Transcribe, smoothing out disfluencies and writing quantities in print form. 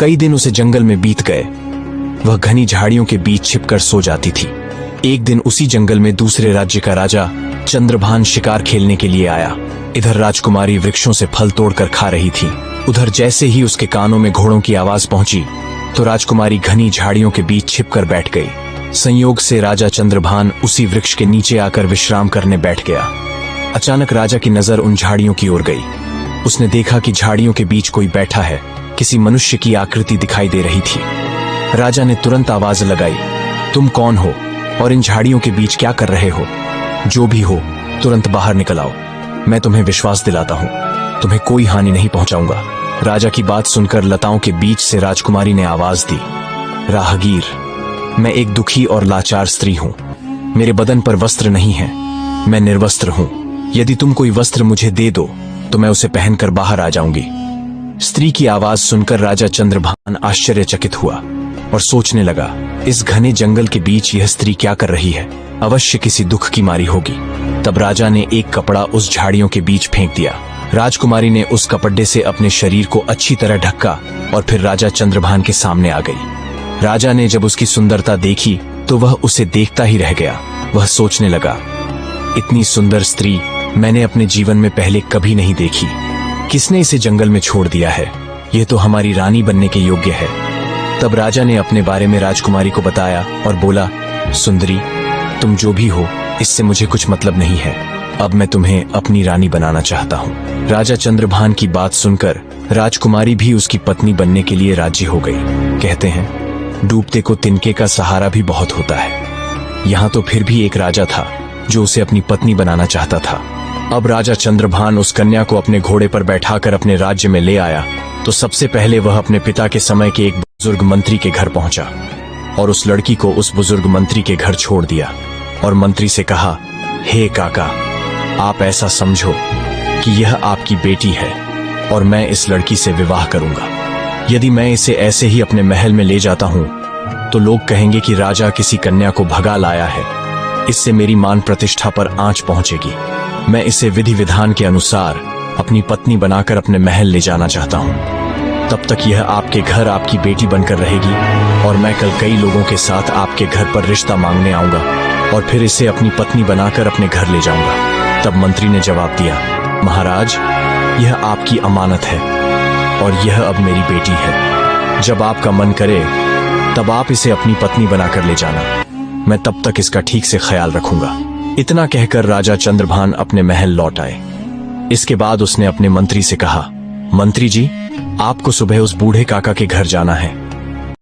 कई दिन उसे जंगल में बीत गए। वह घनी झाड़ियों के बीच छिपकर सो जाती थी। एक दिन उसी जंगल में दूसरे राज्य का राजा चंद्रभान शिकार खेलने के लिए आया। इधर राजकुमारी वृक्षों से फल तोड़कर खा रही थी। उधर जैसे ही उसके कानों में घोड़ों की आवाज पहुंची तो राजकुमारी घनी झाड़ियों के बीच छिपकर बैठ गई। संयोग से राजा चंद्रभान उसी वृक्ष के नीचे आकर विश्राम करने बैठ गया। अचानक राजा की नजर उन झाड़ियों की ओर गई। उसने देखा कि झाड़ियों के बीच कोई बैठा है। किसी मनुष्य की आकृति दिखाई दे रही थी। राजा ने तुरंत आवाज लगाई, तुम कौन हो और इन झाड़ियों के बीच क्या कर रहे हो? जो भी हो तुरंत बाहर निकल आओ। मैं तुम्हें विश्वास दिलाता हूँ, तुम्हें कोई हानि नहीं पहुंचाऊंगा। राजा की बात सुनकर लताओं के बीच से राजकुमारी ने आवाज दी, राहगीर, मैं एक दुखी और लाचार स्त्री हूँ। मेरे बदन पर वस्त्र नहीं है, मैं निर्वस्त्र हूँ। यदि तुम कोई वस्त्र मुझे दे दो तो मैं उसे पहनकर बाहर आ जाऊंगी। स्त्री की आवाज सुनकर राजा चंद्रभान आश्चर्यचकित हुआ और सोचने लगा, इस घने जंगल के बीच यह स्त्री क्या कर रही है? अवश्य किसी दुख की मारी होगी। तब राजा ने एक कपड़ा उस झाड़ियों के बीच फेंक दिया। राजकुमारी ने उस कपड़े से अपने शरीर को अच्छी तरह ढका और फिर राजा चंद्रभान के सामने आ गई। राजा ने जब उसकी सुंदरता देखी तो वह उसे देखता ही रह गया। वह सोचने लगा, इतनी सुंदर स्त्री मैंने अपने जीवन में पहले कभी नहीं देखी। किसने इसे जंगल में छोड़ दिया है? यह तो हमारी रानी बनने के योग्य है। तब राजा ने अपने बारे में राजकुमारी को बताया और बोला, सुंदरी, तुम जो भी हो इससे मुझे कुछ मतलब नहीं है। अब मैं तुम्हें अपनी रानी बनाना चाहता हूँ। राजा चंद्रभान की बात सुनकर राजकुमारी भी उसकी पत्नी बनने के लिए राजी हो गई। कहते हैं, डूबते को तिनके का सहारा भी बहुत होता है। यहाँ तो फिर भी एक राजा था जो उसे अपनी पत्नी बनाना चाहता था। अब राजा चंद्रभान उस कन्या को अपने घोड़े पर बैठाकर अपने राज्य में ले आया तो सबसे पहले वह अपने पिता के समय के एक बुजुर्ग मंत्री के घर पहुंचा और उस लड़की को उस बुजुर्ग मंत्री के घर छोड़ दिया और मंत्री से कहा, हे काका, आप ऐसा समझो कि यह आपकी बेटी है और मैं इस लड़की से विवाह करूंगा। यदि मैं इसे ऐसे ही अपने महल में ले जाता हूं तो लोग कहेंगे कि राजा किसी कन्या को भगा लाया है। इससे मेरी मान प्रतिष्ठा पर आंच पहुंचेगी। मैं इसे विधि विधान के अनुसार अपनी पत्नी बनाकर अपने महल ले जाना चाहता हूं। तब तक यह आपके घर आपकी बेटी बनकर रहेगी और मैं कल कई लोगों के साथ आपके घर पर रिश्ता मांगने आऊंगा और फिर इसे अपनी पत्नी बनाकर अपने घर ले जाऊंगा। तब मंत्री ने जवाब दिया, महाराज, यह आपकी अमानत है और यह अब मेरी बेटी है। जब आपका मन करे तब आप इसे अपनी पत्नी बनाकर ले जाना। मैं तब तक इसका ठीक से ख्याल रखूंगा। इतना कहकर राजा चंद्रभान अपने महल लौट आए। इसके बाद उसने अपने मंत्री से कहा, मंत्री जी, आपको सुबह उस बूढ़े काका के घर जाना है।